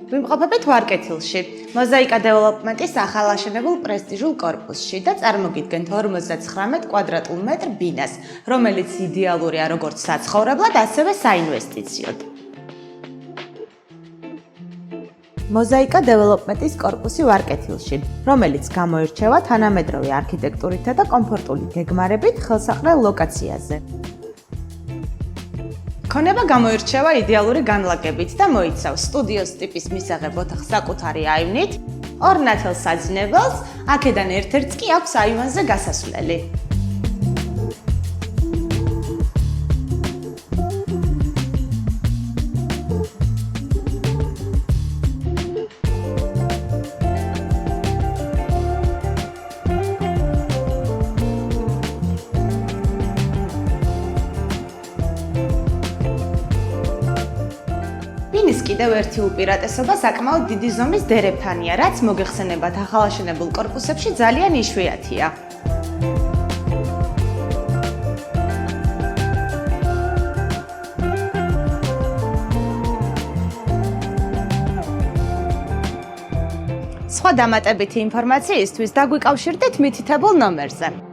ვიმყოფებით ვარკეთილში, მოზაიკა დეველოპმენტის ახალაშენებულ პრესტიჟულ კორპუსში და წარმოგიდგენთ 59 კვადრატულ მეტრ ბინას, რომელიც იდეალურია როგორც საცხოვრებლად, ასევე საინვესტიციოდ. მოზაიკა დეველოპმენტის კორპუსი ვარკეთილში, რომელიც გამოირჩევა თანამედროვე არქიტექტურითა და კომფორტული გეგმარებით ხელსაყრელ ლოკაციაზე. ქონება გამოირჩევა იდეალური განლაგებით და მოიცავს სტუდიოს ტიპის მისაღებ ოთახს საკუთარი აივნით, ორ ნათელ საძინებელს, აქედან ერთ-ერთს კი აქვს აივანზე გასასვლელი. ბინის კიდევ ერთი უპირატესობა საკმაოდ დიდი ზომის დერეფანია, რაც მოგეხსენებათ ახალაშენებულ კორპუსებში ძალიან იშვიათია. სხვა დამატებითი ინფორმაციისთვის დაგვიკავშირდეთ მითითებულ ნომერზე.